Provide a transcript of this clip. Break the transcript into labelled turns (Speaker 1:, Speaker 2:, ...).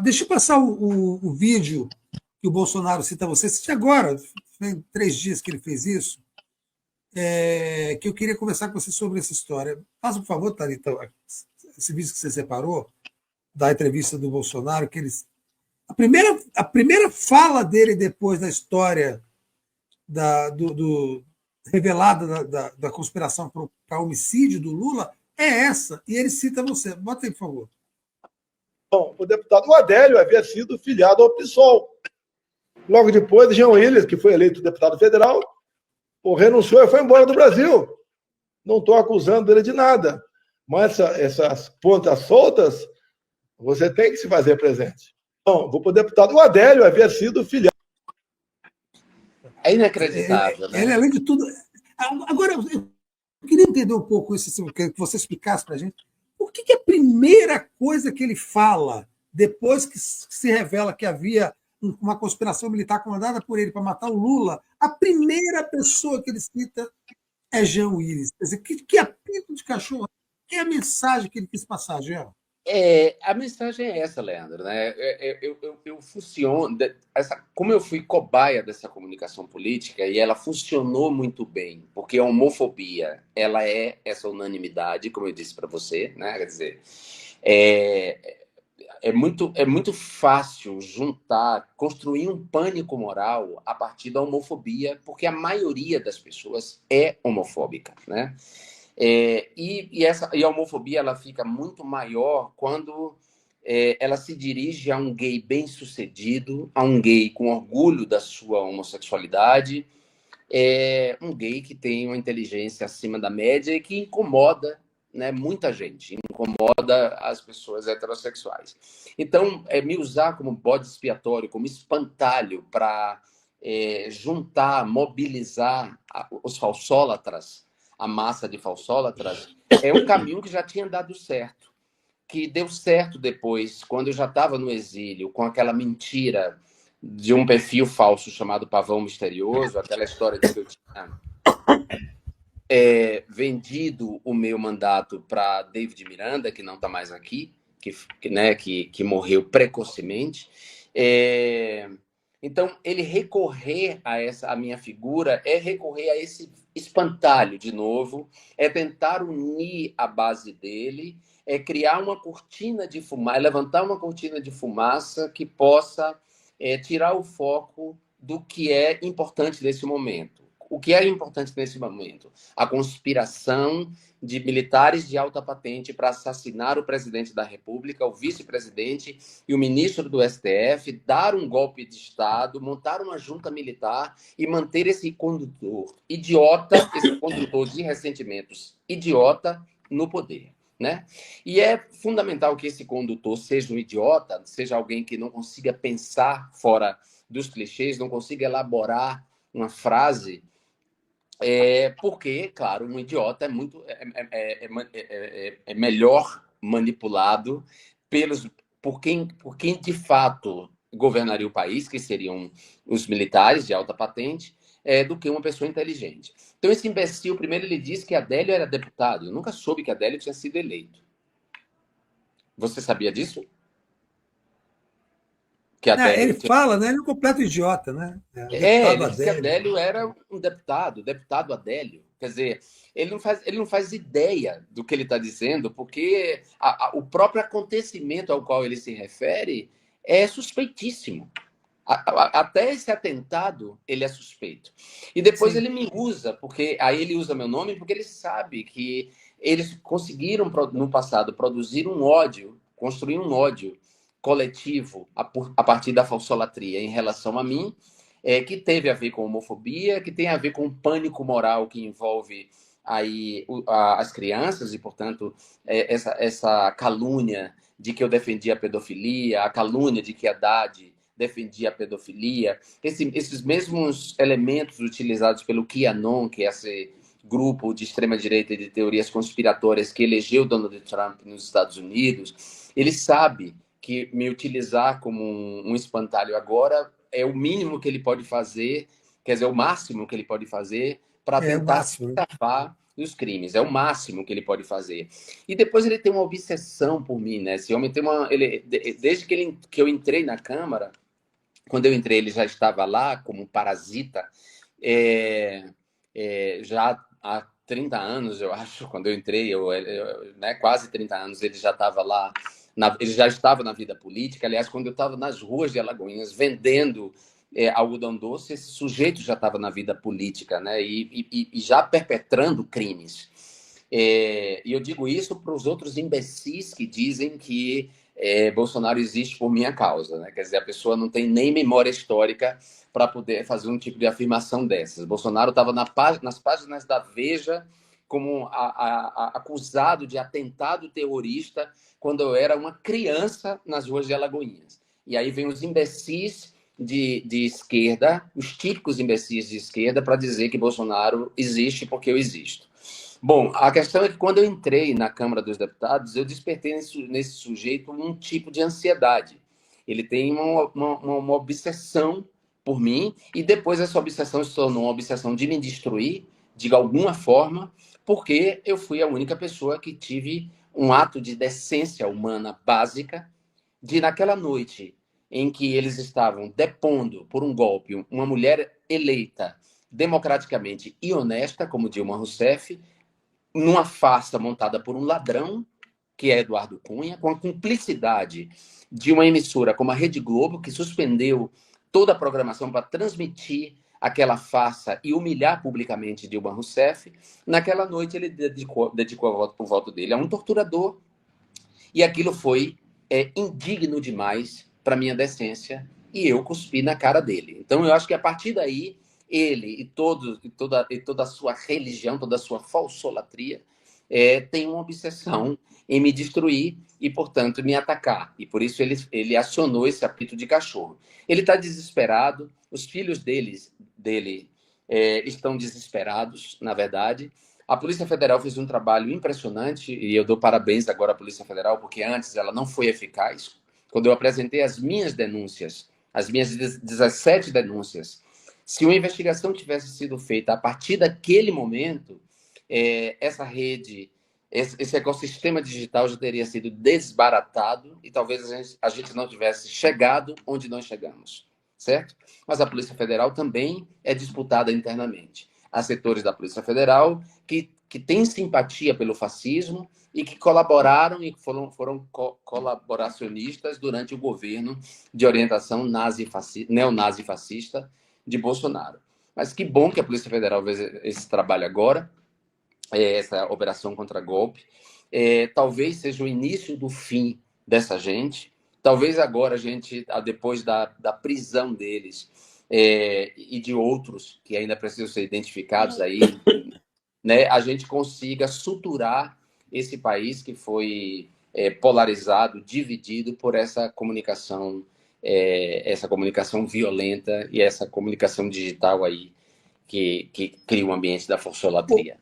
Speaker 1: Deixa eu passar o vídeo que o Bolsonaro cita você. Cite agora, tem 3 dias que ele fez isso, que eu queria conversar com você sobre essa história. Faça, por favor, Thalita, esse vídeo que você separou, da entrevista do Bolsonaro, que eles. A primeira fala dele depois da história revelada da conspiração para homicídio do Lula é essa, e ele cita você. Bota aí, por favor.
Speaker 2: Bom, o deputado Adélio havia sido filiado ao PSOL. Logo depois, Jean Willis, que foi eleito deputado federal, renunciou e foi embora do Brasil. Não estou acusando ele de nada, mas essas pontas soltas, você tem que se fazer presente. Bom, vou para o deputado Adélio havia sido filiado.
Speaker 3: É inacreditável, né?
Speaker 1: Ele, além de tudo. Agora, eu queria entender um pouco isso, que você explicasse para a gente. Por que a primeira coisa que ele fala, depois que se revela que havia uma conspiração militar comandada por ele para matar o Lula, a primeira pessoa que ele cita é Jean Willis? Quer dizer, que apito de cachorro? Que é a mensagem que ele quis passar, Jean?
Speaker 3: A mensagem é essa, Leandro, né? Eu funciono, como eu fui cobaia dessa comunicação política e ela funcionou muito bem, porque a homofobia, ela é essa unanimidade, como eu disse para você, né? Quer dizer, é muito fácil construir um pânico moral a partir da homofobia, porque a maioria das pessoas é homofóbica, né? E a homofobia ela fica muito maior quando ela se dirige a um gay bem-sucedido, a um gay com orgulho da sua homossexualidade, um gay que tem uma inteligência acima da média e que incomoda, né, muita gente, incomoda as pessoas heterossexuais. Então, me usar como bode expiatório, como espantalho para juntar, mobilizar os falsólatras, a massa de falsólatras, é um caminho que já tinha dado certo, que deu certo depois, quando eu já estava no exílio, com aquela mentira de um perfil falso chamado Pavão Misterioso, aquela história de que eu tinha vendido o meu mandato para David Miranda, que não está mais aqui, que morreu precocemente. Então, ele recorrer a minha figura é recorrer a esse espantalho de novo, é tentar unir a base dele, é criar uma cortina de fumaça, levantar uma cortina de fumaça que possa tirar o foco do que é importante nesse momento. O que é importante nesse momento? A conspiração de militares de alta patente para assassinar o presidente da República, o vice-presidente e o ministro do STF, dar um golpe de Estado, montar uma junta militar e manter esse condutor idiota, esse condutor de ressentimentos idiota, no poder, né? E é fundamental que esse condutor seja um idiota, seja alguém que não consiga pensar fora dos clichês, não consiga elaborar uma frase, porque, claro, um idiota é melhor manipulado por quem de fato governaria o país, que seriam os militares de alta patente, do que uma pessoa inteligente. Então, esse imbecil, primeiro ele disse que Adélio era deputado. Eu nunca soube que Adélio tinha sido eleito. Você sabia disso?
Speaker 1: Ele fala, né? Ele é um completo idiota, né?
Speaker 3: Ele disse que Adélio era um deputado Adélio. Quer dizer, ele não faz ideia do que ele está dizendo, porque o próprio acontecimento ao qual ele se refere é suspeitíssimo. Até esse atentado, ele é suspeito. E depois ele me usa, porque aí ele usa meu nome, porque ele sabe que eles conseguiram, no passado, produzir um ódio, construir um ódio coletivo a partir da falsolatria em relação a mim, que teve a ver com homofobia, que tem a ver com o pânico moral que envolve aí as crianças e, portanto, essa calúnia de que eu defendia a pedofilia, a calúnia de que Haddad defendia a pedofilia, esses mesmos elementos utilizados pelo QAnon, que é esse grupo de extrema-direita e de teorias conspiratórias que elegeu Donald Trump nos Estados Unidos, ele sabe que me utilizar como um espantalho agora é o mínimo que ele pode fazer, quer dizer, o máximo que ele pode fazer para tentar se safar dos crimes. É o máximo que ele pode fazer. E depois ele tem uma obsessão por mim, né? Esse homem tem uma... desde que eu entrei na Câmara, quando eu entrei, ele já estava lá como um parasita, já há 30 anos, eu acho, quando eu entrei, né, quase 30 anos, ele já estava lá, ele já estava na vida política. Aliás, quando eu estava nas ruas de Alagoinhas vendendo algodão doce, esse sujeito já estava na vida política, né, e já perpetrando crimes. E eu digo isso para os outros imbecis que dizem que Bolsonaro existe por minha causa, né? Quer dizer, a pessoa não tem nem memória histórica para poder fazer um tipo de afirmação dessas. Bolsonaro estava nas páginas da Veja como acusado de atentado terrorista quando eu era uma criança nas ruas de Alagoinhas. E aí vem os imbecis de esquerda, os típicos imbecis de esquerda, para dizer que Bolsonaro existe porque eu existo. Bom, a questão é que quando eu entrei na Câmara dos Deputados, eu despertei nesse sujeito um tipo de ansiedade. Ele tem uma obsessão por mim, e depois essa obsessão se tornou uma obsessão de me destruir, de alguma forma, porque eu fui a única pessoa que tive um ato de decência humana básica, de naquela noite em que eles estavam depondo por um golpe uma mulher eleita democraticamente e honesta, como Dilma Rousseff, numa farsa montada por um ladrão, que é Eduardo Cunha, com a cumplicidade de uma emissora como a Rede Globo, que suspendeu toda a programação para transmitir aquela farsa e humilhar publicamente Dilma Rousseff. Naquela noite ele dedicou o voto dele a um torturador, e aquilo foi indigno demais para minha decência, e eu cuspi na cara dele. Então eu acho que a partir daí ele e toda a sua religião, toda a sua falsolatria, tem uma obsessão em me destruir e, portanto, me atacar. E por isso ele acionou esse apito de cachorro. Ele está desesperado, os filhos dele estão desesperados, na verdade. A Polícia Federal fez um trabalho impressionante, e eu dou parabéns agora à Polícia Federal, porque antes ela não foi eficaz. Quando eu apresentei as minhas denúncias, as minhas 17 denúncias, se uma investigação tivesse sido feita a partir daquele momento, essa rede, esse ecossistema digital já teria sido desbaratado e talvez a gente não tivesse chegado onde nós chegamos, certo? Mas a Polícia Federal também é disputada internamente. Há setores da Polícia Federal que têm simpatia pelo fascismo e que colaboraram e foram colaboracionistas durante o governo de orientação neonazi-fascista de Bolsonaro. Mas que bom que a Polícia Federal fez esse trabalho agora, essa operação contra golpe. Talvez seja o início do fim dessa gente. Talvez agora a gente, depois da prisão deles e de outros que ainda precisam ser identificados aí, né, a gente consiga suturar esse país que foi polarizado, dividido por essa comunicação violenta e essa comunicação digital aí que cria um ambiente da forçolatria.